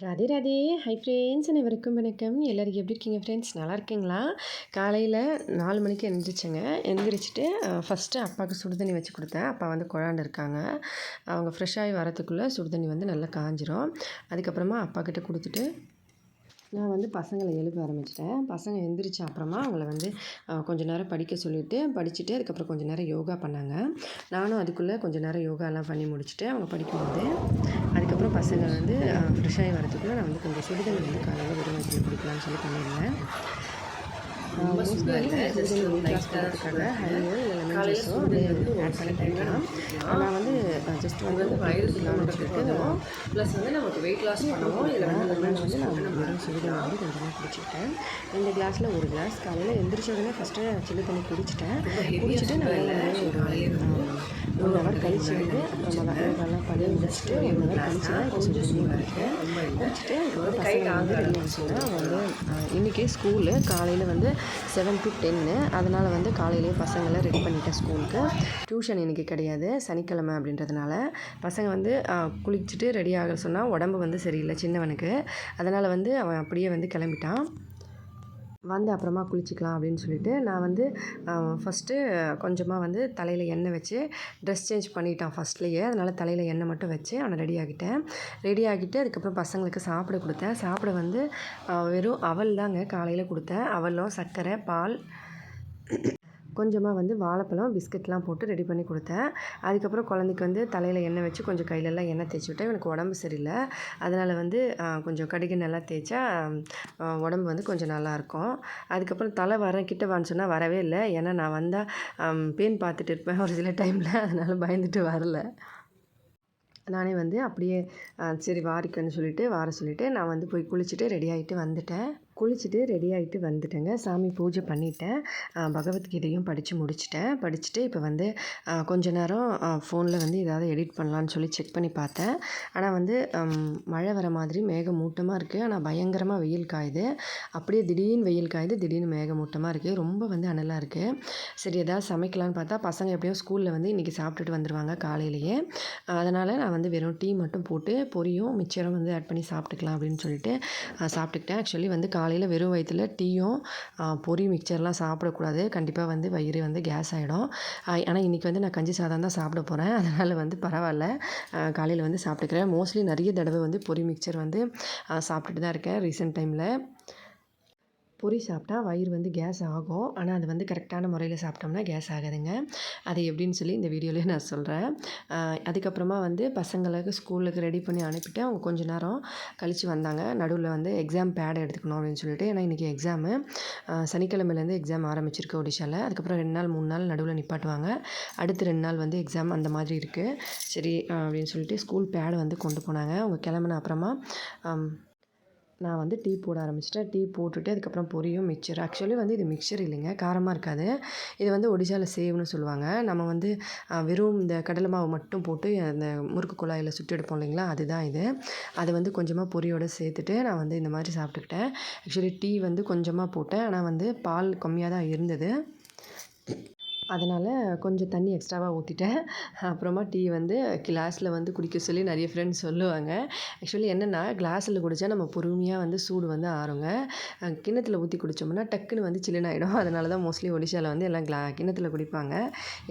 Radhe Radhe. Hi friends, அனைவருக்கும் வணக்கம். எல்லோரும் எப்படி இருக்கீங்க ஃப்ரெண்ட்ஸ்? நல்லா இருக்கீங்களா? காலையில் 4 மணிக்கு எழுந்திரிச்சேங்க. எழுந்திரிச்சிட்டு ஃபஸ்ட்டு அப்பாவுக்கு சுடுதண்ணி வச்சு கொடுத்தேன். அப்பா வந்து குழாண்டு இருக்காங்க. அவங்க ஃப்ரெஷ்ஷாகி வரத்துக்குள்ளே சுடுதண்ணி வந்து நல்லா காஞ்சிரும். அதுக்கப்புறமா அப்பா கிட்ட கொடுத்துட்டு நான் வந்து பசங்களை எழுப்ப ஆரம்பிச்சிட்டேன். பசங்க எழுந்திரிச்ச அப்புறமா அவங்கள வந்து கொஞ்சம் நேரம் படிக்க சொல்லிவிட்டு படிச்சுட்டு அதுக்கப்புறம் கொஞ்சம் நேரம் யோகா பண்ணாங்க. நானும் அதுக்குள்ளே கொஞ்சம் நேரம் யோகாலாம் பண்ணி முடிச்சுட்டு அவங்க படிக்கும்போது அதுக்கப்புறம் பசங்க வந்து ஃப்ரெஷ்ஷாகி வரதுக்குள்ளே நான் வந்து கொஞ்சம் சுடுதண்ணி வந்து காலையில் வெறும் வயிற்றில் குடிக்கலாம்னு சொல்லி பண்ணியிருந்தேன். மோஸ்ட்லி வந்து சுடுதண்ணி வெயிட் லாஸ் பண்ணுறதுக்காக ஹனியோ இல்லை லெமன் ஜூஸோ அப்படியே வந்து ஆட் பண்ணி குடிக்கலாம். நான் வந்து ஜஸ்ட் வந்து வயிறு சொல்லிட்டு ப்ளஸ் வந்து நமக்கு வெயிட் லாஸ் பண்ணுவோம். இதில் வந்து நான் வெறும் சுடுதண்ணி வந்து கொஞ்சமாக குடிச்சிட்டேன். 2 கிளாஸில் 1 கிளாஸ் காலையில் எந்திரிச்ச உடனே ஃபஸ்ட்டு சில்லு தண்ணி குடிச்சிட்டு நல்லா ஒரு 1 ஹவர் கழிச்சு வந்து அப்புறமா வேலைலாம் பண்ணி முடிச்சுட்டு 1 ஹவர் கழிச்சு தான் இப்போ சுடுதண்ணி குடிக்கிறேன். குடிச்சிட்டு அதுக்கப்புறம் பசங்க வந்து ரெடி ஆகிடுச்சுன்னா வந்து இன்றைக்கி ஸ்கூலு காலையில் வந்து 7 to 10. அதனால் வந்து காலையிலேயே பசங்களை ரெடி பண்ணிட்டேன் ஸ்கூலுக்கு. டியூஷன் இன்றைக்கி கிடையாது, சனிக்கிழமை அப்படின்றதுனால. பசங்க வந்து குளிச்சுட்டு ரெடி ஆக சொன்னால் உடம்பு வந்து சரியில்லை சின்னவனுக்கு. அதனால் வந்து அவன் அப்படியே வந்து கிளம்பிட்டான். வந்து அப்புறமா குளிச்சிக்கலாம் அப்படின்னு சொல்லிட்டு நான் வந்து ஃபஸ்ட்டு கொஞ்சமாக வந்து தலையில் எண்ணெய் வச்சு ட்ரெஸ் சேஞ்ச் பண்ணிட்டான் ஃபஸ்ட்லேயே. அதனால் தலையில் எண்ணெய் மட்டும் வச்சு அவனை ரெடி ஆகிட்டு அதுக்கப்புறம் பசங்களுக்கு சாப்பிட கொடுத்தேன். சாப்பிட வந்து வெறும் அவல் தாங்க காலையில் கொடுத்தேன். அவலும் சர்க்கரை பால் கொஞ்சமாக வந்து வாழைப்பழம் பிஸ்கட்லாம் போட்டு ரெடி பண்ணி கொடுத்தேன். அதுக்கப்புறம் குழந்தைக்கு வந்து தலையில் எண்ணெய் வச்சு கொஞ்சம் கையிலெல்லாம் எண்ணெய் தேய்ச்சி விட்டேன். எனக்கு உடம்பு சரியில்லை, அதனால் வந்து கொஞ்சம் கடுகு நல்லா தேய்ச்சா உடம்பு வந்து கொஞ்சம் நல்லாயிருக்கும். அதுக்கப்புறம் தலை கிட்ட வான்னு சொன்னால் வரவே இல்லை. ஏன்னா நான் வந்தால் பேன் பார்த்துட்டு இருப்பேன் ஒரு சில டைமில், அதனால் பயந்துட்டு வரல. நானே வந்து அப்படியே சரி வாரிக்கன்னு சொல்லிவிட்டு வர சொல்லிவிட்டு நான் வந்து போய் குளிச்சுட்டு ரெடி ஆகிட்டு வந்துட்டேன். குளிச்சுட்டு ரெடி ஆகிட்டு வந்துட்டேங்க. சாமி பூஜை பண்ணிவிட்டேன். பகவத்கீதையும் படிச்சுட்டு இப்போ வந்து கொஞ்ச நேரம் ஃபோனில் வந்து ஏதாவது எடிட் பண்ணலான்னு சொல்லி செக் பண்ணி பார்த்தேன். ஆனால் வந்து மழை வர மாதிரி மேகமூட்டமாக இருக்குது. ஆனால் பயங்கரமாக வெயில் காயுது. அப்படியே திடீர்னு வெயில் காயுது, திடீர்னு மேகமூட்டமாக இருக்குது. ரொம்ப வந்து அனலாக இருக்குது. சரி ஏதாவது சமைக்கலான்னு பார்த்தா பசங்க எப்படியும் ஸ்கூலில் வந்து இன்றைக்கி சாப்பிட்டுட்டு வந்துடுவாங்க காலையிலேயே. அதனால் நான் வந்து வெறும் டீ மட்டும் போட்டு பொரியும் மிச்சரும் வந்து ஆட் பண்ணி சாப்பிட்டுக்கலாம் அப்படின்னு சொல்லிட்டு சாப்பிட்டுக்கிட்டேன். ஆக்சுவலி வந்து காலையில் வெறும் வயிற்றில் டீயும் பொரி மிக்சர்லாம் சாப்பிடக்கூடாது. கண்டிப்பாக வந்து வயிறு வந்து கேஸ் ஆகிடும். ஆனால் இன்றைக்கி வந்து நான் கஞ்சி சாதம் தான் சாப்பிட போகிறேன். அதனால் வந்து பரவாயில்ல, காலையில் வந்து சாப்பிட்டுக்கிறேன். மோஸ்ட்லி நிறைய தடவை வந்து பொரி மிக்சர் வந்து சாப்பிட்டுட்டு தான் இருக்கேன் ரீசெண்ட் டைமில். பொரி சாப்பிட்டா வயிறு வந்து கேஸ் ஆகும். ஆனால் அது வந்து கரெக்டான முறையில் சாப்பிட்டோம்னா கேஸ் ஆகாதுங்க. அது எப்படின்னு சொல்லி இந்த வீடியோலேயே நான் சொல்கிறேன். அதுக்கப்புறமா வந்து பசங்களுக்கு ஸ்கூலுக்கு ரெடி பண்ணி அனுப்பிட்டு அவங்க கொஞ்சம் நேரம் கழித்து வந்தாங்க. நடுவில் வந்து எக்ஸாம் பேட் எடுத்துக்கணும் அப்படின்னு சொல்லிட்டு. ஏன்னா இன்றைக்கி எக்ஸாமு சனிக்கிழமையிலேருந்து எக்ஸாம் ஆரம்பிச்சிருக்கு ஒடிஷாவில். அதுக்கப்புறம் 2 நாள் 3 நாள் நடுவில் நிப்பாட்டுவாங்க. அடுத்து 2 நாள் வந்து எக்ஸாம் அந்த மாதிரி இருக்குது. சரி அப்படின்னு சொல்லிட்டு ஸ்கூல் பேட் வந்து கொண்டு போனாங்க. அவங்க கிளம்புன அப்புறமா நான் வந்து டீ போட ஆரம்பிச்சிட்டேன். டீ போட்டுட்டு அதுக்கப்புறம் பொரியும் மிக்சர். ஆக்சுவலி வந்து இது மிக்சர் இல்லைங்க, காரமாக இருக்காது. இது வந்து ஒடிஷாவில் சேவ்னு சொல்லுவாங்க. நம்ம வந்து வெறும் இந்த கடலை மாவு மட்டும் போட்டு அந்த முறுக்கு குழாயில் சுட்டு எடுப்போம் இல்லைங்களா, அதுதான் இது. அதை வந்து கொஞ்சமாக பொரியோடு சேர்த்துட்டு நான் வந்து இந்த மாதிரி சாப்பிட்டுக்கிட்டேன். ஆக்சுவலி டீ வந்து கொஞ்சமாக போட்டேன், ஆனால் வந்து பால் கம்மியாக தான் இருந்தது. அதனால் கொஞ்சம் தண்ணி எக்ஸ்ட்ராவாக ஊற்றிட்டேன். அப்புறமா டீ வந்து கிளாஸில் வந்து குடிக்க சொல்லி நிறைய ஃப்ரெண்ட்ஸ் சொல்லுவாங்க. ஆக்சுவலி என்னென்னா கிளாஸில் குடித்தா நம்ம பொறுமையாக வந்து சூடு வந்து ஆறுங்க. கிண்ணத்தில் ஊற்றி குடித்தோம்னா டக்குன்னு வந்து சில்லுன்னு ஆகிடும். அதனால தான் மோஸ்ட்லி ஒடிஷாவில் வந்து எல்லாம் கிண்ணத்தில் குடிப்பாங்க.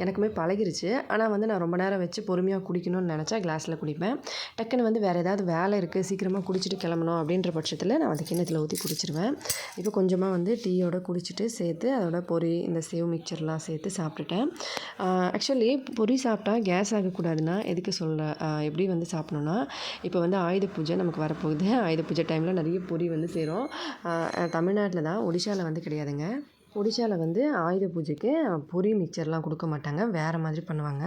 எனக்குமே பழகிருச்சு. ஆனால் வந்து நான் ரொம்ப நேரம் வச்சு பொறுமையாக குடிக்கணும்னு நினச்சா கிளாஸில் குடிப்பேன். டக்குன்னு வந்து வேறு ஏதாவது வேலை இருக்குது, சீக்கிரமாக குடிச்சிட்டு கிளம்பணும் அப்படின்ற பட்சத்தில் நான் வந்து கிண்ணத்தில் ஊற்றி குடிச்சிருவேன். இப்போ கொஞ்சமாக வந்து டீயோட குடிச்சிட்டு சேர்த்து அதோட பொரி இந்த சேவ் மிக்சர்லாம் சேர்த்து சாப்பிட்டுட்டேன். ஆக்சுவலி பொரி சாப்பிட்டா கேஸ் ஆகக்கூடாதுன்னா எதுக்கு எப்படி வந்து சாப்பிட்ணுன்னா, இப்போ வந்து ஆயுத பூஜை நமக்கு வரப்போகுது. ஆயுத பூஜை டைமில் நிறைய பொரி வந்து சேரும். தமிழ்நாட்டில் தான், ஒடிஷாவில் வந்து கிடையாதுங்க. ஒடிஷாவில் வந்து ஆயுத பூஜைக்கு பொரி மிக்சர்லாம் கொடுக்க மாட்டாங்க, வேறு மாதிரி பண்ணுவாங்க.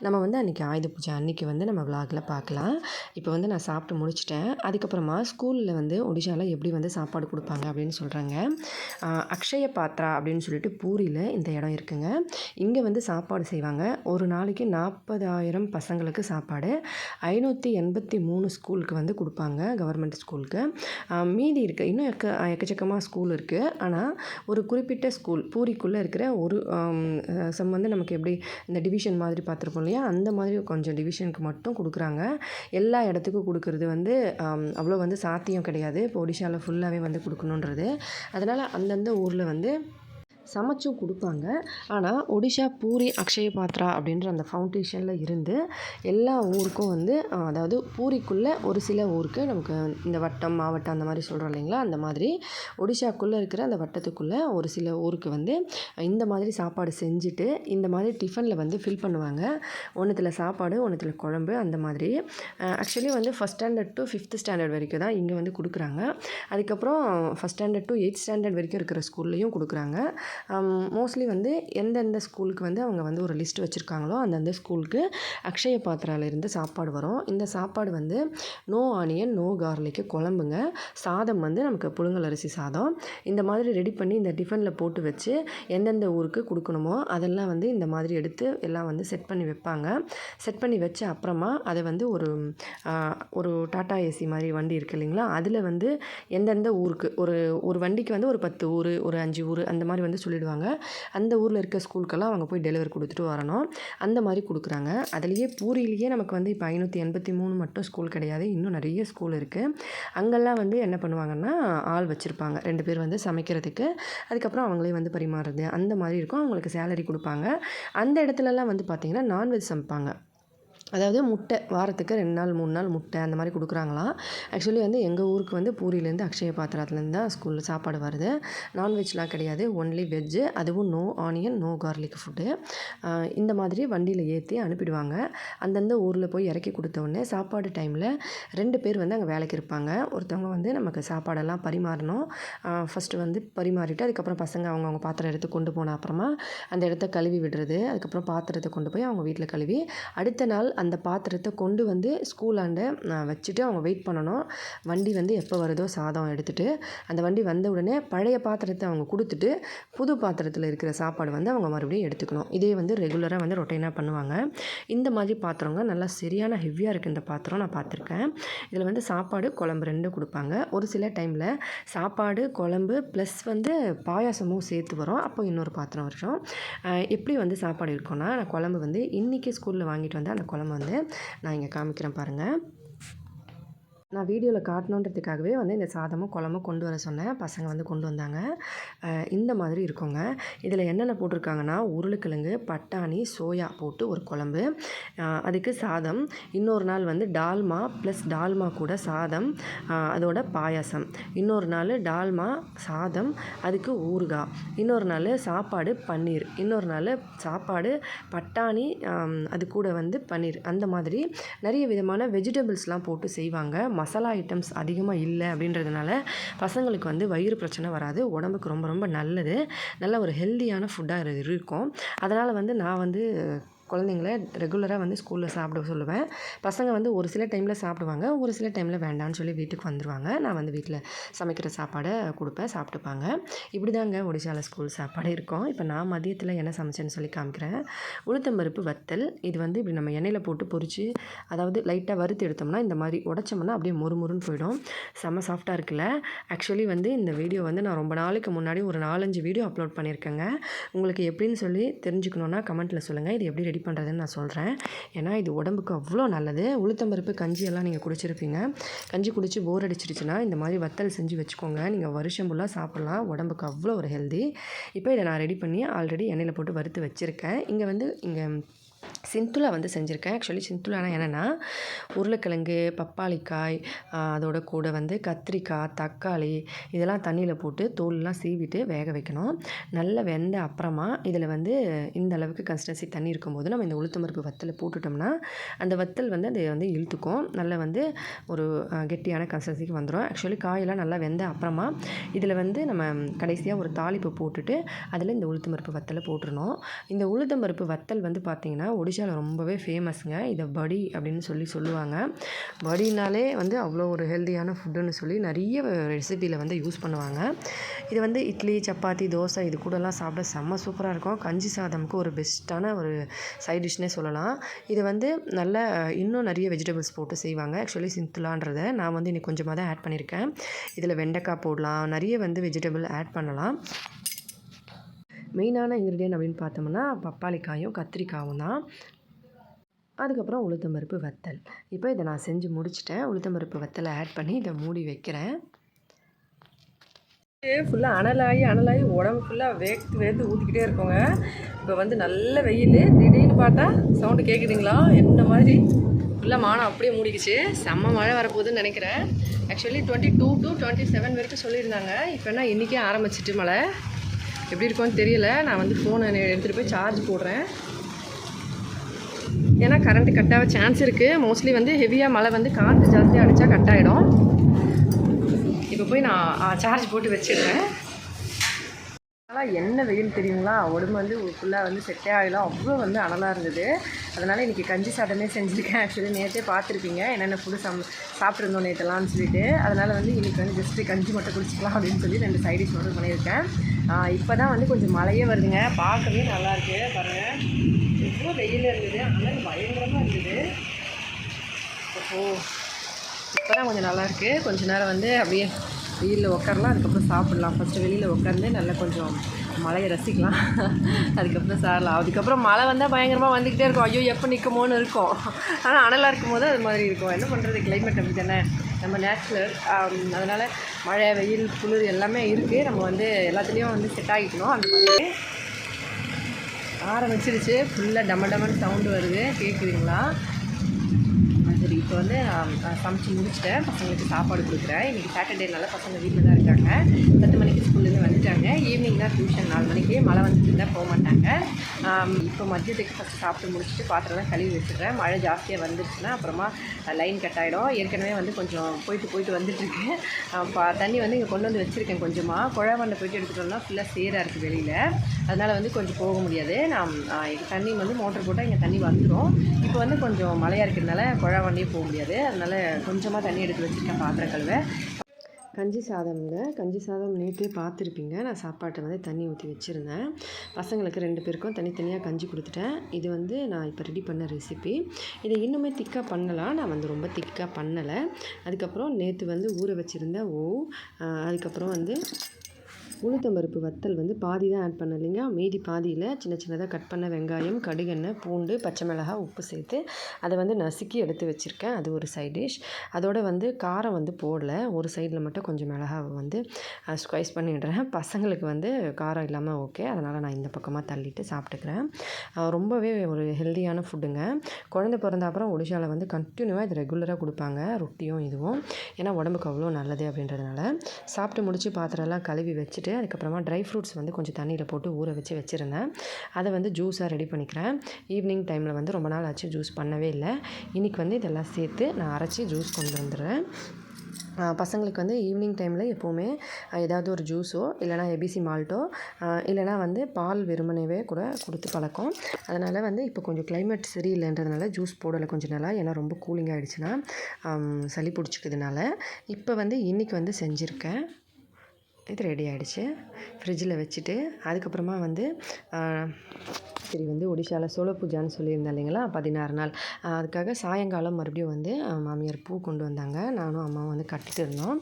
நம்ம வந்து அன்றைக்கி ஆயுத பூஜை அன்றைக்கி வந்து நம்ம விலாகில் பார்க்கலாம். இப்போ வந்து நான் சாப்பிட்டு முடிச்சிட்டேன். அதுக்கப்புறமா ஸ்கூலில் வந்து ஒடிஷாவில் எப்படி வந்து சாப்பாடு கொடுப்பாங்க அப்படின்னு சொல்கிறாங்க. அக்ஷய பாத்ரா அப்படின்னு சொல்லிட்டு பூரியில் இந்த இடம் இருக்குங்க. இங்கே வந்து சாப்பாடு செய்வாங்க. ஒரு நாளைக்கு 40,000 பசங்களுக்கு சாப்பாடு. 583 ஸ்கூலுக்கு வந்து கொடுப்பாங்க, கவர்மெண்ட் ஸ்கூலுக்கு. மீதி இருக்குது இன்னும் எக்கச்சக்கமாக ஸ்கூல் இருக்குது. ஆனால் ஒரு குறிப்பிட்ட ஸ்கூல் பூரிக்குள்ளே இருக்கிற ஒரு சம் வந்து நமக்கு எப்படி இந்த டிவிஷன் மாதிரி பார்த்துருப்போம் இல்லையா, அந்த மாதிரி கொஞ்சம் டிவிஷனுக்கு மட்டும் கொடுக்குறாங்க. எல்லா இடத்துக்கும் கொடுக்குறது வந்து அவ்வளோ வந்து சாத்தியம் கிடையாது. இப்போ ஒடிஷாவில் ஃபுல்லாகவே வந்து கொடுக்கணுன்றது. அதனால் அந்தந்த ஊரில் வந்து சமைச்சும் கொடுப்பாங்க. ஆனால் ஒடிஷா பூரி அக்ஷய பாத்ரா அப்படின்ற அந்த ஃபவுண்டேஷனில் இருந்து எல்லா ஊருக்கும் வந்து அதாவது பூரிக்குள்ளே ஒரு சில ஊருக்கு நமக்கு இந்த வட்டம் மாவட்டம் அந்த மாதிரி சொல்கிறோம் இல்லைங்களா, அந்த மாதிரி ஒடிஷாக்குள்ளே இருக்கிற அந்த வட்டத்துக்குள்ளே ஒரு சில ஊருக்கு வந்து இந்த மாதிரி சாப்பாடு செஞ்சுட்டு இந்த மாதிரி டிஃபனில் வந்து ஃபில் பண்ணுவாங்க. ஒன்றுத்தில் சாப்பாடு, ஒன்றுத்தில் குழம்பு, அந்த மாதிரி. ஆக்சுவலி வந்து first standard to 5th standard வரைக்கும் தான் இங்கே வந்து கொடுக்குறாங்க. அதுக்கப்புறம் first standard to 8th standard வரைக்கும் இருக்கிற ஸ்கூல்லையும் கொடுக்குறாங்க. மோஸ்ட்லி வந்து எந்தெந்த ஸ்கூலுக்கு வந்து அவங்க வந்து ஒரு லிஸ்ட் வச்சுருக்காங்களோ அந்தந்த ஸ்கூலுக்கு அக்ஷய பாத்திராலேருந்து சாப்பாடு வரும். இந்த சாப்பாடு வந்து நோ ஆனியன் நோ கார்லிக்கு குழம்புங்க. சாதம் வந்து நமக்கு புழுங்கல் அரிசி சாதம். இந்த மாதிரி ரெடி பண்ணி இந்த டிஃபனில் போட்டு வச்சு எந்தெந்த ஊருக்கு கொடுக்கணுமோ அதெல்லாம் வந்து இந்த மாதிரி எடுத்து எல்லாம் வந்து செட் பண்ணி வைப்பாங்க. செட் பண்ணி வச்ச அப்புறமா அதை வந்து ஒரு டாடா ஏசி மாதிரி வண்டி இருக்குது இல்லைங்களா, அதில் வந்து எந்தெந்த ஊருக்கு ஒரு வண்டிக்கு வந்து ஒரு 10 ஊர் ஒரு 5 ஊர் அந்த மாதிரி வந்து சொல்லிடுவாங்க. அந்த ஊரில் இருக்க ஸ்கூலுக்கெல்லாம் அவங்க போய் டெலிவரி கொடுத்துட்டு வரணும். அந்த மாதிரி கொடுக்குறாங்க. அதுலேயே பூரியிலேயே நமக்கு வந்து இப்போ 583 மட்டும் ஸ்கூல் கிடையாது, இன்னும் நிறைய ஸ்கூல் இருக்குது. அங்கெல்லாம் வந்து என்ன பண்ணுவாங்கன்னா ஆள் வச்சுருப்பாங்க 2 பேர் வந்து சமைக்கிறதுக்கு. அதுக்கப்புறம் அவங்களே வந்து பரிமாறுறது அந்த மாதிரி இருக்கும். அவங்களுக்கு சேலரி கொடுப்பாங்க. அந்த இடத்துலலாம் வந்து பார்த்திங்கன்னா நான்வெஜ் சமைப்பாங்க. அதாவது முட்டை வாரத்துக்கு 2 நாள் 3 நாள் முட்டை அந்த மாதிரி கொடுக்குறாங்களாம். ஆக்சுவலி வந்து எங்கள் ஊருக்கு வந்து பூரியிலேருந்து அக்ஷய பாத்திரத்துலேருந்து தான் ஸ்கூலில் சாப்பாடு வருது. நான்வெஜ்லாம் கிடையாது, ஒன்லி வெஜ்ஜு. அதுவும் no onion no garlic food. இந்த மாதிரி வண்டியில் ஏற்றி அனுப்பிடுவாங்க. அந்தந்த ஊரில் போய் இறக்கி கொடுத்த உடனே சாப்பாடு டைமில் 2 பேர் வந்து அங்கே வேலைக்கு இருப்பாங்க. ஒருத்தவங்க வந்து நமக்கு சாப்பாடெல்லாம் பரிமாறணும். ஃபஸ்ட்டு வந்து பரிமாறிட்டு அதுக்கப்புறம் பசங்க அவங்கவுங்க பாத்திரம் எடுத்து கொண்டு போன அப்புறமா அந்த இடத்த கழுவி விடுறது. அதுக்கப்புறம் பாத்திரத்தை கொண்டு போய் அவங்க வீட்டில் கழுவி அடுத்த நாள் அந்த பாத்திரத்தை கொண்டு வந்து ஸ்கூலாண்ட வச்சுட்டு அவங்க வெயிட் பண்ணணும். வண்டி வந்து எப்போ வருதோ சாதம் எடுத்துகிட்டு அந்த வண்டி வந்த உடனே பழைய பாத்திரத்தை அவங்க கொடுத்துட்டு புது பாத்திரத்தில் இருக்கிற சாப்பாடு வந்து அவங்க மறுபடியும் எடுத்துக்கணும். இதே வந்து ரெகுலராக வந்து ரொட்டீனாக பண்ணுவாங்க. இந்த மாதிரி பாத்திரங்க நல்லா சரியான ஹெவியாக இருக்குது இந்த பாத்திரம், நான் பார்த்துருக்கேன். இதில் வந்து சாப்பாடு குழம்பு 2 கொடுப்பாங்க. ஒரு சில டைமில் சாப்பாடு குழம்பு ப்ளஸ் வந்து பாயாசமும் சேர்த்து வரும். அப்போ இன்னொரு பாத்திரம் வரும். எப்படி வந்து சாப்பாடு இருக்கும்னா, நான் குழம்பு வந்து இன்றைக்கி ஸ்கூலில் வாங்கிட்டு வந்து அந்த குழம்பு வந்து நான் இங்கே காமிக்கிறேன் பாருங்கள். நான் வீடியோவில் காட்டணுன்றதுக்காகவே வந்து இந்த சாதமும் குழம்பும் கொண்டு வர சொன்னேன். பசங்க வந்து கொண்டு வந்தாங்க. இந்த மாதிரி இருக்குங்க. இதில் என்னென்ன போட்டிருக்காங்கன்னா உருளைக்கிழங்கு, பட்டாணி, சோயா போட்டு ஒரு குழம்பு, அதுக்கு சாதம், இன்னொரு நாள் வந்து டால்மா ப்ளஸ் டால்மா கூட சாதம், அதோட பாயாசம், இன்னொரு நாள் டால்மா சாதம் அதுக்கு ஊறுகாய், இன்னொரு நாள் சாப்பாடு பன்னீர், இன்னொரு நாள் சாப்பாடு பட்டாணி அது கூட வந்து பன்னீர். அந்த மாதிரி நிறைய விதமான வெஜிடபிள்ஸ்லாம் போட்டு செய்வாங்க. மசாலா ஐட்டம்ஸ் அதிகமாக இல்லை அப்படின்றதுனால பசங்களுக்கு வந்து வயிறு பிரச்சனை வராது. உடம்புக்கு ரொம்ப ரொம்ப நல்லது. நல்ல ஒரு ஹெல்தியான ஃபுட்டாக இருக்கும். அதனால் வந்து நான் வந்து குழந்தைங்கள ரெகுலராக வந்து ஸ்கூலில் சாப்பிட சொல்லுவேன். பசங்க வந்து ஒரு சில டைமில் சாப்பிடுவாங்க, ஒரு சில டைமில் வேண்டான்னு சொல்லி வீட்டுக்கு வந்துடுவாங்க. நான் வந்து வீட்டில் சமைக்கிற சாப்பாடை கொடுப்பேன், சாப்பிட்டுப்பாங்க. இப்படி தாங்க ஒடிஷாவில் ஸ்கூல் சாப்பாடு இருக்கும். இப்போ நான் மதியத்தில் என்ன சமைச்சேன்னு சொல்லி காமிக்கிறேன். உளுத்தம்பருப்பு வத்தல். இது வந்து இப்படி நம்ம எண்ணெயில் போட்டு பொரித்து அதாவது லைட்டாக வறுத்து எடுத்தோம்னா இந்த மாதிரி உடைச்சோம்னா அப்படியே மொறுமொறுன்னு போயிடும். செம்ம சாஃப்டாக இருக்குல்ல. ஆக்சுவலி வந்து இந்த வீடியோ வந்து நான் ரொம்ப நாளைக்கு முன்னாடி ஒரு 4-5 வீடியோ அப்லோட் பண்ணியிருக்கேங்க. உங்களுக்கு எப்படின்னு சொல்லி தெரிஞ்சுக்கணுன்னா கமெண்ட்டில் சொல்லுங்கள். இது எப்படி ரெடி பண்ணுறதுன்னு நான் சொல்கிறேன். ஏன்னா இது உடம்புக்கு அவ்வளோ நல்லது. உளுத்தம்பருப்பு கஞ்சியெல்லாம் நீங்கள் குடிச்சிருப்பீங்க. கஞ்சி குடிச்சு போர் அடிச்சிருச்சுன்னா இந்த மாதிரி வத்தல் செஞ்சு வச்சுக்கோங்க. நீங்கள் வருஷம் ஃபுல்லாக சாப்பிட்லாம். உடம்புக்கு அவ்வளோ ஒரு ஹெல்தி. இப்போ இதை நான் ரெடி பண்ணி ஆல்ரெடி எண்ணெயில் போட்டு வறுத்து வச்சுருக்கேன். இங்கே சிந்துலா வந்து செஞ்சுருக்கேன். ஆக்சுவலி சிந்துலானா என்னென்னா உருளைக்கிழங்கு, பப்பாளிக்காய், அதோட கூட வந்து கத்திரிக்காய், தக்காளி இதெல்லாம் தண்ணியில் போட்டு தோல்லாம் சீவிட்டு வேக வைக்கணும். நல்லா வெந்த அப்புறமா இதில் வந்து இந்த அளவுக்கு கன்சிஸ்டன்சி தண்ணி இருக்கும்போது நம்ம இந்த உளுத்தம்பருப்பு வத்தலை போட்டுட்டோம்னா அந்த வத்தல் வந்து அதை வந்து இழுத்துக்கும். நல்லா வந்து ஒரு கெட்டியான கன்சிஸ்டன்சிக்கு வந்துடும். ஆக்சுவலி காயெல்லாம் நல்லா வெந்த அப்புறமா இதில் வந்து நம்ம கடைசியாக ஒரு தாளிப்பு போட்டுட்டு அதில் இந்த உளுத்தம்பருப்பு வத்தலை போட்டுருணும். இந்த உளுத்தம்பருப்பு வத்தல் வந்து பார்த்திங்கன்னா ஒடிஷாவில் ரொம்பவே ஃபேமஸுங்க. இதை படி அப்படின்னு சொல்லுவாங்க. படினாலே வந்து அவ்வளோ ஒரு ஹெல்த்தியான ஃபுட்டுன்னு சொல்லி நிறைய ரெசிபியில் வந்து யூஸ் பண்ணுவாங்க. இது வந்து இட்லி, சப்பாத்தி, தோசை இது கூடலாம் சாப்பிட செம்ம சூப்பராக இருக்கும். கஞ்சி சாதம்க்கு ஒரு பெஸ்ட்டான ஒரு சைட் டிஷ்னே சொல்லலாம். இது வந்து நல்ல இன்னும் நிறைய வெஜிடபிள்ஸ் போட்டு செய்வாங்க. ஆக்சுவலி சிந்துலான்றதை நான் வந்து இன்னைக்கு கொஞ்சமாக தான் ஆட் பண்ணியிருக்கேன். இதில் வெண்டைக்காய் போடலாம், நிறைய வந்து வெஜிடபிள் ஆட் பண்ணலாம். மெயினான இன்க்ரீடியன்ட் அப்படின்னு பார்த்தோம்னா பப்பாளிக்காயும் கத்திரிக்காயும் தான். அதுக்கப்புறம் உளுத்தம்பருப்பு வத்தல். இப்போ இதை நான் செஞ்சு முடிச்சிட்டேன். உளுத்தம்பருப்பு வத்தலை ஆட் பண்ணி இதை மூடி வைக்கிறேன். ஃபுல்லாக அனலாகி உடம்பு ஃபுல்லாக வேர்த்து ஊற்றிக்கிட்டே இருக்கோங்க. இப்போ வந்து நல்ல வெயில், திடீர்னு பார்த்தா சவுண்டு கேட்குதுங்களா, என்ன மாதிரி ஃபுல்லாக மானம் அப்படியே மூடிக்குச்சு. செம்ம மழை வரப்போகுதுன்னு நினைக்கிறேன். ஆக்சுவலி 22 to 27 வரைக்கும் சொல்லியிருந்தாங்க. இப்போ என்ன இன்றைக்கே ஆரம்பிச்சிட்டு மழை. எப்படி இருக்கும்னு தெரியல. நான் வந்து ஃபோனை எடுத்துகிட்டு போய் சார்ஜ் போடுறேன். ஏன்னா கரண்ட்டு கட் ஆக சான்ஸ் இருக்குது. மோஸ்ட்லி வந்து ஹெவியாக மழை வந்து காற்று ஜாஸ்தியாக அடித்தா கட் ஆகிடும். இப்போ போய் நான் சார்ஜ் போட்டு வச்சிடுறேன். ஆனால் என்ன வெயில் தெரியுங்களா, உடம்பு வந்து ஃபுல்லாக வந்து செட்டே ஆகலாம், அவ்வளோ வந்து அனலாக இருந்தது. அதனால் இன்றைக்கி கஞ்சி சாதமே செஞ்சுருக்கேன். ஆக்சுவலி நேற்றே பார்த்துருப்பீங்க என்னென்ன ஃபுட்டு சாப்பிட்ருந்தோம் நேற்றலாம்னு சொல்லிட்டு. அதனால் வந்து இன்றைக்கி வந்து ஜஸ்ட்டு கஞ்சி மட்டும் குடிச்சிக்கலாம் அப்படின்னு சொல்லி 2 சைட் டிஷ் ஆர்டர் பண்ணியிருக்கேன். இப்போ தான் வந்து கொஞ்சம் மழையே வருதுங்க, பார்க்கவே நல்லாயிருக்கு பாருங்கள். எவ்வளோ வெயில் இருந்தது, ஆனால் பயங்கரமாக இருந்தது. இப்போ தான் கொஞ்சம் நல்லாயிருக்கு. கொஞ்ச நேரம் வந்து அப்படியே வெயிலில் உட்காரலாம், அதுக்கப்புறம் சாப்பிட்லாம். ஃபஸ்ட்டு வெளியில் உட்காந்து நல்லா கொஞ்சம் மழையை ரசிக்கலாம், அதுக்கப்புறம் சாரலாம். அதுக்கப்புறம் மழை வந்தால் பயங்கரமாக வந்துக்கிட்டே இருக்கும். ஐயோ எப்போ நிற்குமோன்னு இருக்கும். ஆனால் அனலாக இருக்கும் போது அது மாதிரி இருக்கும். என்ன பண்ணுறது, கிளைமேட் அப்படி தானே, நம்ம நேச்சுரல். அதனால் மழை வெயில் குளிர் எல்லாமே இருக்குது. நம்ம வந்து எல்லாத்துலேயும் வந்து செட் ஆகிக்கணும். அந்த மாதிரி ஆரம்பிச்சிருச்சு. ஃபுல்லாக டமன்னு சவுண்டு வருது, கேட்குதுங்களா? சரி, இப்போ வந்து சமைச்சு முடிச்சிட்டேன். பசங்களுக்கு சாப்பாடு கொடுக்குறேன். இன்றைக்கி சாட்டர்டேனால பசங்க வீட்டில் தான் இருக்காங்க. 10 மணிக்கு ஸ்கூல்லேருந்து வந்துட்டாங்க. ஈவினிங் தான் டியூஷன். 4 மணிக்கு மழை வந்துட்டு இருந்தால் போக மாட்டாங்க. இப்போ மதியத்துக்கு ஃபஸ்ட்டு சாப்பிட்டு முடிச்சுட்டு பாத்திரம்லாம் கழுவி வச்சுடுறேன். மழை ஜாஸ்தியாக வந்துடுச்சுன்னா அப்புறமா லைன் கட் ஆகிடும். ஏற்கனவே வந்து கொஞ்சம் போயிட்டு வந்துட்டுருக்கு. தண்ணி வந்து இங்கே கொண்டு வந்து வச்சுருக்கேன். கொஞ்சமாக குழாவண்ட போய்ட்டு எடுத்துகிட்டு வந்தால் ஃபுல்லாக சேராக இருக்குது வெளியில். அதனால் வந்து கொஞ்சம் போக முடியாது. தண்ணி வந்து மோட்டர் போட்டால் இங்கே தண்ணி வந்துடும். இப்போ வந்து கொஞ்சம் மழையாக இருக்கிறதுனால குழாவண்டையே போக முடியாது. அதனால் கொஞ்சமாக தண்ணி எடுத்து வச்சுருக்கேன் பாத்திரம் கழுவ. கஞ்சி சாதம் நேற்றே பார்த்துருப்பீங்க. நான் சாப்பாட்டை வந்து தண்ணி ஊற்றி வச்சுருந்தேன். பசங்களுக்கு 2 பேருக்கும் தனித்தனியாக கஞ்சி கொடுத்துட்டேன். இது வந்து நான் இப்போ ரெடி பண்ண ரெசிபி. இதை இன்னுமே திக்காக பண்ணலாம். நான் வந்து ரொம்ப திக்காக பண்ணலை. அதுக்கப்புறம் நேற்று வந்து ஊற வச்சுருந்த அதுக்கப்புறம் வந்து உளுத்தம்பருப்பு வத்தல் வந்து பாதி தான் ஆட் பண்ண இல்லைங்க. மீதி பாதியில் சின்னதாக கட் பண்ண வெங்காயம், கடுகெண்ணெய், பூண்டு, பச்சை மிளகாய், உப்பு சேர்த்து அதை வந்து நசுக்கி எடுத்து வச்சுருக்கேன். அது ஒரு சைட் டிஷ். அதோடு வந்து காரம் வந்து போடல. ஒரு சைடில் மட்டும் கொஞ்சம் மிளகாவை வந்து ஸ்குவைஸ் பண்ணிடுறேன். பசங்களுக்கு வந்து காரம் இல்லாமல் ஓகே, அதனால் நான் இந்த பக்கமாக தள்ளிட்டு சாப்பிட்டுக்கிறேன். ரொம்பவே ஒரு ஹெல்தியான ஃபுட்டுங்க. குழந்தை பிறந்த அப்புறம் ஒடிஷாவில் வந்து கண்டினியூவாக இது ரெகுலராக கொடுப்பாங்க, ரொட்டியும் இதுவும். ஏன்னா உடம்புக்கு அவ்வளோ நல்லது அப்படின்றதுனால. சாப்பிட்டு முடித்து பாத்திரம்லாம் கழுவி வச்சுட்டு அதுக்கப்புறமா ட்ரை ஃப்ரூட்ஸ் வந்து கொஞ்சம் தண்ணியில் போட்டு ஊற வச்சுருந்தேன். அதை வந்து ஜூஸாக ரெடி பண்ணிக்கிறேன். ஈவினிங் டைமில் வந்து ரொம்ப நாள் ஆச்சு ஜூஸ் பண்ணவே இல்லை. இன்றைக்கி வந்து இதெல்லாம் சேர்த்து நான் அரைச்சி ஜூஸ் கொண்டு வந்துடுறேன். பசங்களுக்கு வந்து ஈவினிங் டைமில் எப்போவுமே ஏதாவது ஒரு ஜூஸோ இல்லைனா ஏபிசி மால்ட்டோ இல்லைனா வந்து பால் வெறுமனவே கூட கொடுத்து பழக்கம். அதனால் வந்து இப்போ கொஞ்சம் கிளைமேட் சரியில்லைன்றதுனால ஜூஸ் போடலை கொஞ்சம் நாளாக. ஏன்னா ரொம்ப கூலிங் ஆகிடுச்சுன்னா சளி பிடிச்சிக்கிறதுனால. இப்போ வந்து இன்றைக்கி வந்து செஞ்சுருக்கேன். இது ரெடி ஆகிடுச்சு. ஃப்ரிட்ஜில் வச்சுட்டு அதுக்கப்புறமா வந்து சரி வந்து ஒடிஷாவில் சோள பூஜான்னு சொல்லியிருந்தேன் இல்லைங்களா, 16 நாள். அதுக்காக சாயங்காலம் மறுபடியும் வந்து மாமியார் பூ கொண்டு வந்தாங்க. நானும் அம்மாவும் வந்து கட்டிட்டு இருந்தோம்.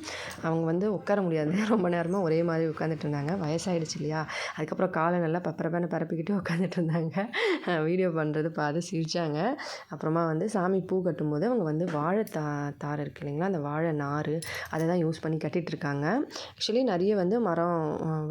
அவங்க வந்து உட்கார முடியாது, ரொம்ப நேரமாக ஒரே மாதிரி உட்காந்துட்டு இருந்தாங்க. வயசாகிடுச்சு இல்லையா, அதுக்கப்புறம் காலை நல்லா பரப்பிக்கிட்டு உட்காந்துட்டு இருந்தாங்க. வீடியோ பண்ணுறது பார்த்து சிரித்தாங்க. அப்புறமா வந்து சாமி பூ கட்டும்போது அவங்க வந்து வாழை தார் இருக்கு இல்லைங்களா, அந்த வாழை நார் அதை தான் யூஸ் பண்ணி கட்டிகிட்ருக்காங்க. ஆக்சுவலி நிறைய வந்து மரம்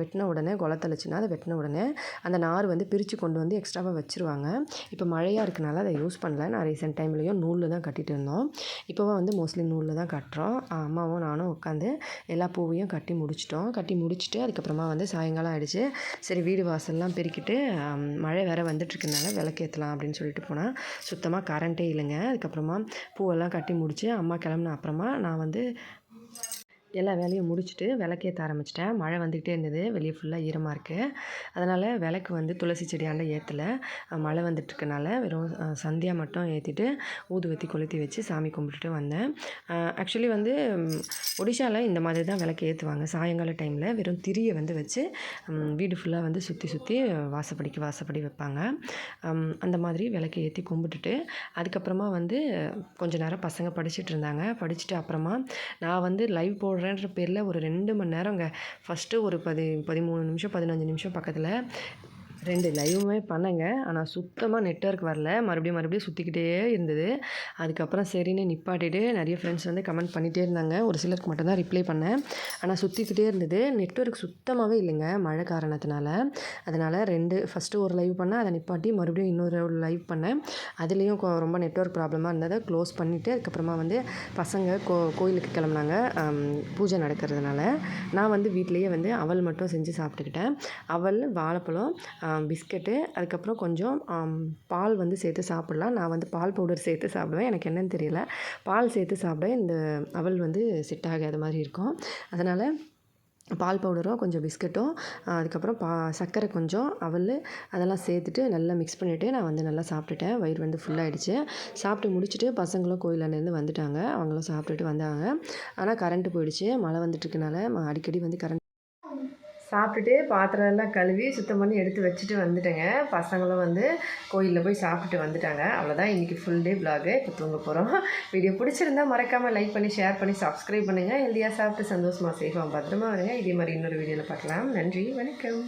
வெட்டின உடனே குளத்தளிச்சுன்னா அதை வெட்டின உடனே அந்த நார் வந்து பிரித்து கொண்டு வந்து எக்ஸ்ட்ராவாக வச்சுருவாங்க. இப்போ மழையாக இருக்கனால அதை யூஸ் பண்ணல. நான் ரீசெண்ட் டைம்லேயும் நூலில் தான் கட்டிகிட்டு இருந்தோம். இப்போவும் வந்து மோஸ்ட்லி நூலில் தான் கட்டுறோம். அம்மாவும் நானும் உட்காந்து எல்லா பூவையும் கட்டி முடிச்சுட்டு அதுக்கப்புறமா வந்து சாயங்காலம் ஆகிடுச்சு. சரி வீடு வாசல்லாம் பெருக்கிட்டு மழை வேறு வந்துட்டுருக்கனால விளக்கேற்றலாம் அப்படின்னு சொல்லிட்டு போனால் சுத்தமாக கரண்ட்டே இல்லைங்க. அதுக்கப்புறமா பூவெல்லாம் கட்டி முடித்து அம்மா கிளம்புன அப்புறமா நான் வந்து எல்லா வேலையும் முடிச்சுட்டு விளக்கேற்ற ஆரம்பிச்சிட்டேன். மழை வந்துக்கிட்டே இருந்தது, வெளியே ஃபுல்லாக ஈரமாக இருக்குது. அதனால் விளக்கு வந்து துளசி செடியாண்ட ஏற்றலை. மழை வந்துட்டுருக்கனால வெறும் சந்தியா மட்டும் ஏற்றிட்டு ஊதுவத்தி கொளுத்தி வச்சு சாமி கும்பிட்டுட்டு வந்தேன். ஆக்சுவலி வந்து ஒடிஷாவில் இந்த மாதிரி தான் விளக்கு ஏற்றுவாங்க. சாயங்கால டைமில் வெறும் திரியை வந்து வச்சு வீடு ஃபுல்லாக வந்து சுற்றி வாசப்படி வைப்பாங்க. அந்த மாதிரி விளக்கு ஏற்றி கும்பிட்டுட்டு அதுக்கப்புறமா வந்து கொஞ்ச நேரம் பசங்க படிச்சுட்டு இருந்தாங்க. படிச்சுட்டு அப்புறமா நான் வந்து லைவ் போடுற போடுறேன்ற பேரில் ஒரு 2 மணி நேரங்க ஃபஸ்ட்டு ஒரு 13 நிமிஷம் 15 நிமிஷம் பக்கத்தில் 2 லைவுமே பண்ணேங்க. ஆனால் சுத்தமாக நெட்வொர்க் வரல. மறுபடியும் சுற்றிக்கிட்டே இருந்தது. அதுக்கப்புறம் சரின்னு நிப்பாட்டிட்டு நிறைய ஃப்ரெண்ட்ஸ் வந்து கமெண்ட் பண்ணிகிட்டே இருந்தாங்க. ஒரு சிலருக்கு மட்டும் தான் ரிப்ளை பண்ணேன். ஆனால் சுற்றிக்கிட்டே இருந்தது. நெட்வொர்க் சுத்தமாகவே இல்லைங்க மழை காரணத்தினால. அதனால் ஃபஸ்ட்டு ஒரு லைவ் பண்ணேன். அதை நிப்பாட்டி மறுபடியும் இன்னொரு லைவ் பண்ணேன். அதுலேயும் ரொம்ப நெட்வொர்க் ப்ராப்ளமாக இருந்ததை க்ளோஸ் பண்ணிவிட்டு அதுக்கப்புறமா வந்து பசங்க கோயிலுக்கு கிளம்புனாங்க பூஜை நடக்கிறதுனால. நான் வந்து வீட்டிலேயே வந்து அவல் மட்டும் செஞ்சு சாப்பிட்டுக்கிட்டேன். அவல், வாழைப்பழம், பிஸ்கெட்டு, அதுக்கப்புறம் கொஞ்சம் பால் வந்து சேர்த்து சாப்பிட்லாம். நான் வந்து பால் பவுடர் சேர்த்து சாப்பிடுவேன். எனக்கு என்னென்னு தெரியல. பால் சேர்த்து சாப்பிட இந்த அவல் வந்து செட் ஆகாத மாதிரி இருக்கும். அதனால் பால் பவுடரும் கொஞ்சம் பிஸ்கட்டும் அதுக்கப்புறம் சர்க்கரை கொஞ்சம் அவல் அதெல்லாம் சேர்த்துட்டு நல்லா மிக்ஸ் பண்ணிவிட்டு நான் வந்து நல்லா சாப்பிட்டுட்டேன். வயிறு வந்து ஃபுல்லாகிடுச்சு. சாப்பிட்டு முடிச்சுட்டு பசங்களும் கோயிலேருந்து வந்துட்டாங்க. அவங்களும் சாப்பிட்டுட்டு வந்தாங்க. ஆனால் கரண்ட்டு போயிடுச்சு. மழை வந்துட்டுருக்கனால அடிக்கடி வந்து கரண்ட் சாப்பிட்டுட்டு பாத்திரம் எல்லாம் கழுவி சுத்தம் பண்ணி எடுத்து வச்சுட்டு வந்துட்டேங்க. பசங்களும் வந்து கோயிலில் போய் சாப்பிட்டுட்டு வந்துட்டாங்க. அவ்வளோதான் இன்றைக்கி ஃபுல் டே விலாகு. இப்போ தூங்க போகிறோம். வீடியோ பிடிச்சிருந்தா மறக்காமல் லைக் பண்ணி ஷேர் பண்ணி சப்ஸ்கிரைப் பண்ணுங்கள். ஹெல்தியாக சாப்பிட்டு சந்தோஷமாக சேஃபாக பத்திரமா வருங்க. இதே மாதிரி இன்னொரு வீடியோவில் பார்க்கலாம். நன்றி, வணக்கம்.